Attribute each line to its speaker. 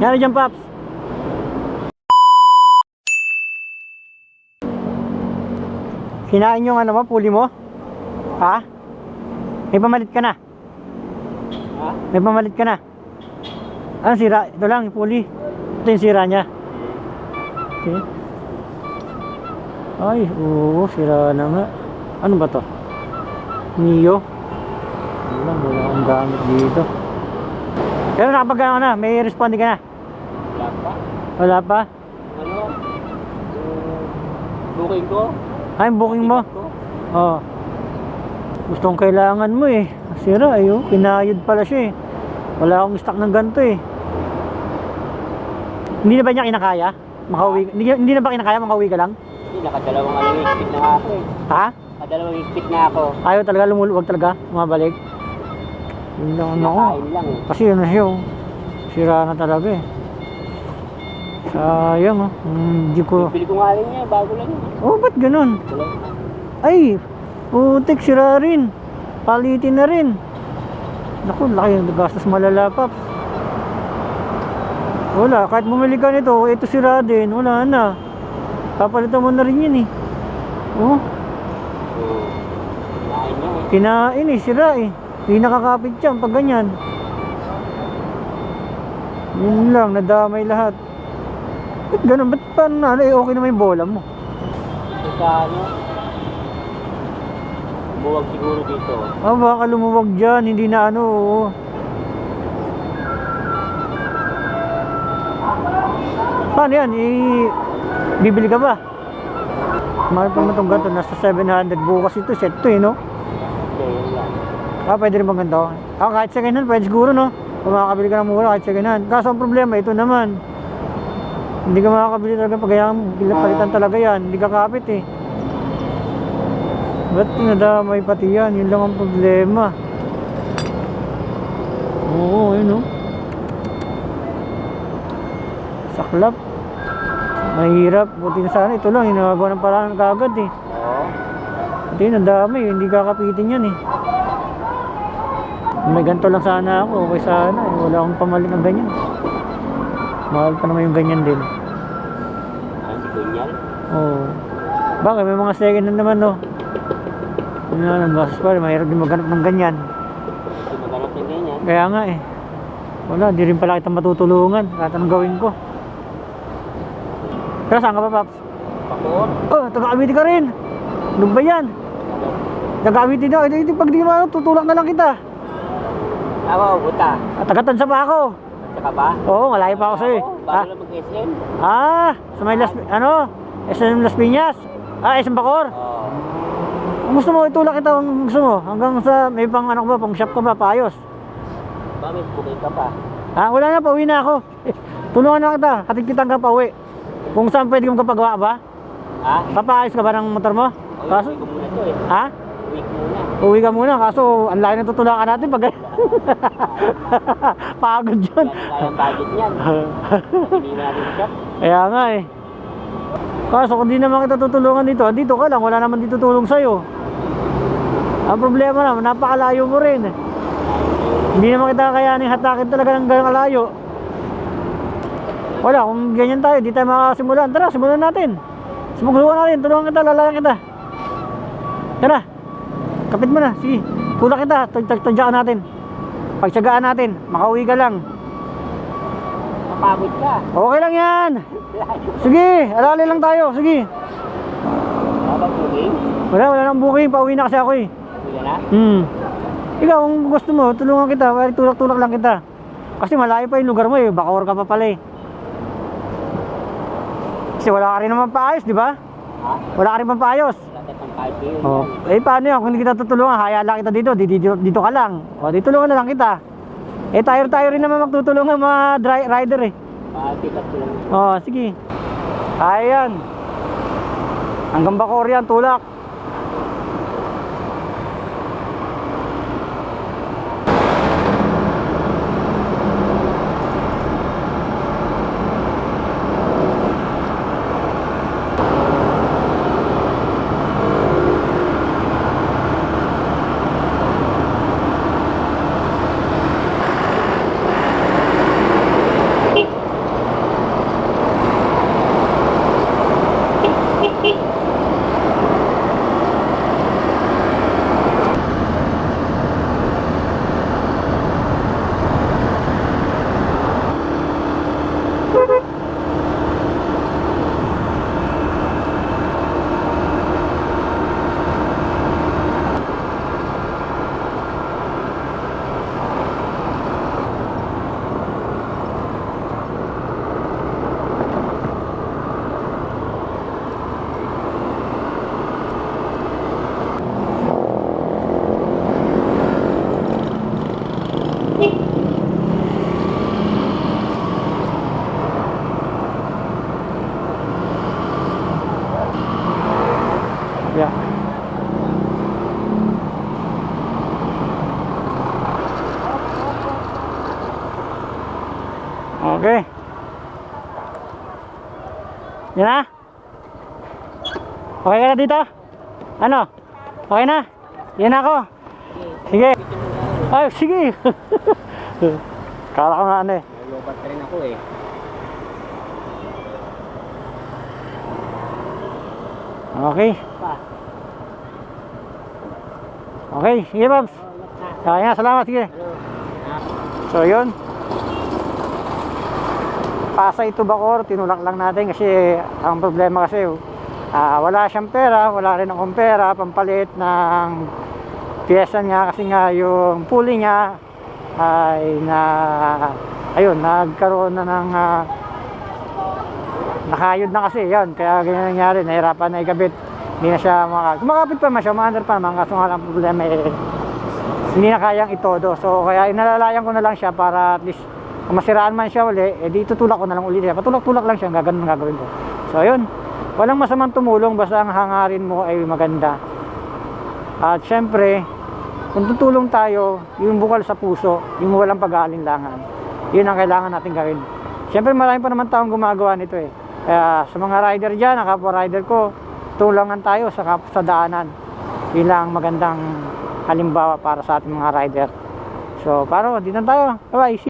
Speaker 1: Yan dyan, Paps. Kinain yung ano mo, puli mo? Ha? May pamalit ka na?
Speaker 2: Ha?
Speaker 1: May pamalit ka na? Ano sira? Ito lang, yung puli. Ito yung sira niya. Okay. Ay, oo, sira na nga. Ano ba to? Mio? Wala akong gamit dito. Pero nakapagkano ka na? May responding ka na?
Speaker 2: Wala pa.
Speaker 1: Wala pa?
Speaker 2: Ano? Booking ko?
Speaker 1: Ay, booking mo?
Speaker 2: Ticket ko?
Speaker 1: Oo. Gustong kailangan mo eh. Sira eh, oh. Pinayod pala siya eh. Wala akong stock ng ganito eh. Hindi na ba niya kinakaya? Makauwi, hindi na ba kinakaya? Makauwi ka lang?
Speaker 2: Hindi, nakadalawang higpit na ako eh.
Speaker 1: Ha?
Speaker 2: Nakadalawang higpit na ako.
Speaker 1: Ayaw talaga lumuluwag talaga? Umabalik? Yun lang ako.
Speaker 2: Nakain lang eh.
Speaker 1: Kasi yun na siya oh. Sira na talaga eh. Sayang oh. Hindi ko...
Speaker 2: Bili ko nga rin niya, bago lang yun.
Speaker 1: Oh, ba't ganun?
Speaker 2: Wala.
Speaker 1: Ay! Putik, sira rin. Palitin na rin. Naku, laki yung gastos malala, Paps. Wala, kahit bumili ka nito, ito sira din. Wala na. Papalitan mo na rin yun eh. Oh,
Speaker 2: Kinain niya eh.
Speaker 1: kinain eh, sira eh. Hindi nakakapit yan pag ganyan. Yun lang, nadamay lahat. Ba't ganun? Ba't paano na? Ano, eh, okay naman yung bola mo.
Speaker 2: Ito sa ano? Buwag siguro dito.
Speaker 1: Ah, baka lumuwag dyan, hindi na ano, oo. Paano yan? Bibili ka ba? Mahal pa mo itong ganito, nasa 700 bukas ito, set to eh, no?
Speaker 2: Okay, yun lang.
Speaker 1: Ah, pwede rin bang ganito? Ah, kahit second hand, pwede siguro, no? Kung makakabili ka ng mura, kahit second hand. Kaso ang problema, ito naman. Hindi ka makakabili talaga pag kaya palitan talaga yan. Hindi ka kapit eh. Ba't nadamay pati yan? Yun lang ang problema. Oo, yun oh. Saklap. Mahirap. Buti na sana. Ito lang, hinagawa ng paraan kagad eh.
Speaker 2: Oo.
Speaker 1: Hindi, nadamay. Hindi kakapitin yan eh. May ganito lang sana ako. Okay sana eh. Wala akong pamalit ng ganyan. Mahal pa naman yung ganyan din.
Speaker 2: Ang kunyal.
Speaker 1: Oo. Bakit? May mga second hand naman no? Ano na, gastos pa rin. Mahirap din maghanap ng ganyan.
Speaker 2: Hindi maganap ng ganyan.
Speaker 1: Kaya nga eh. Wala, di rin pala kitang matutulungan. Kahit anong gawin ko. Pero saan ka pa, Paps?
Speaker 2: Pakoon.
Speaker 1: Oh, taga-Cavite ka rin. Ano ba yan? Taga-Cavite na. Ito, pag di mo tutulak na lang kita.
Speaker 2: Ako, buta.
Speaker 1: At taga-Tansa pa ako.
Speaker 2: Tsaka ba?
Speaker 1: Oo, malayo pa ako sa'yo eh.
Speaker 2: Bago lang mag-SM.
Speaker 1: Sa may SM Las Piñas. SM Bacor.
Speaker 2: Oo.
Speaker 1: Kung gusto mo, itulak kita kung gusto mo. Hanggang sa may pang ano ko ba, pang shop ko ba, paayos.
Speaker 2: Ba, may bukay ka pa.
Speaker 1: Wala na, pauwi na ako. Tulungan na kita, hatid kita hanggang pauwi. Kung saan pwede kong kapagawa ba?
Speaker 2: Ha?
Speaker 1: Papaayos ka ba ng motor mo? Kaso?
Speaker 2: Uwi ko muna to eh.
Speaker 1: Ha?
Speaker 2: Uwi ko muna.
Speaker 1: Uwi ka muna, kaso ang layo na tutulakan natin pag pagod yun.
Speaker 2: Yan ang budget niyan. Hindi natin shop.
Speaker 1: Kaya nga eh. Kaso kung di naman kita tutulungan dito, dito ka lang, wala naman dito tulong sa'yo. Ang problema naman, napakalayo mo rin. Hindi naman kita kayanin hatakin talaga ng gano'ng kalayo. Wala, kung ganyan tayo, di tayo makasimulan. Tara, simulan natin. Sumugluhan natin, tulungan kita, lalayan kita. Tara, kapit mo na, sige. Tulak kita, tagtadyakan natin. Pagtsagaan natin, makauwi ka lang.
Speaker 2: Mapagod ka.
Speaker 1: Okay lang yan. Sige, alali lang tayo, sige.
Speaker 2: Wala booking?
Speaker 1: Wala nang booking, pauwi na kasi ako eh.
Speaker 2: Uwi na?
Speaker 1: Ikaw, kung gusto mo, tulungan kita, tulak-tulak lang kita. Kasi malayo pa yung lugar mo eh, Bacoor ka pa pala eh. Kasi wala ka rin naman paayos, di ba?
Speaker 2: Ha?
Speaker 1: Wala ka rin pang paayos.
Speaker 2: Wala tayong party yun.
Speaker 1: Oh. Eh paano yun? Kung hindi kita tutulungan, hayaan lang kita dito, dito ka lang. O, ditulungan na lang kita. Eh tayo rin naman magtutulungan mga rider eh.
Speaker 2: Pick up ko lang.
Speaker 1: Oh, sige. Ayan. Hanggang Bacoor yan, tulak. Yan na? Okay ka na dito? Ano? Okay na? Yan ako. Sige. Ay, sige. Kala ko nga ano eh.
Speaker 2: Nalobat ka rin ako eh.
Speaker 1: Okay.
Speaker 2: Pa.
Speaker 1: Okay, sige Babs. Kaya nga, salamat, sige. So yun. Pasay to Bacoor, tinulak lang natin kasi ang problema kasi wala siyang pera, wala rin akong pera pampalit ng piyesa niya kasi nga yung pulley niya ay ayun, nagkaroon na ng nakayod na kasi yun, kaya ganyan nangyari, nahirapan na ikabit, hindi na siya kumakapit pa naman siya, maandar pa naman, kaso nga lang problema hindi na kayang itodo, so kaya inalalayan ko na lang siya para at least kung masiraan man siya uli, di tutulak ko na lang ulit siya, patulak-tulak lang siya, gagawin ko. So ayun, walang masamang tumulong basta ang hangarin mo ay maganda. At syempre, kung tutulong tayo, yung bukal sa puso, yung walang pag-aalinlangan, yun ang kailangan natin gawin. Syempre marami pa naman taong gumagawa nito eh. Kaya sa mga rider dyan, ang kapwa rider ko, tulungan tayo sa daanan. Yun lang ang magandang halimbawa para sa ating mga rider. So, paro, dito na tayo. Bye-bye.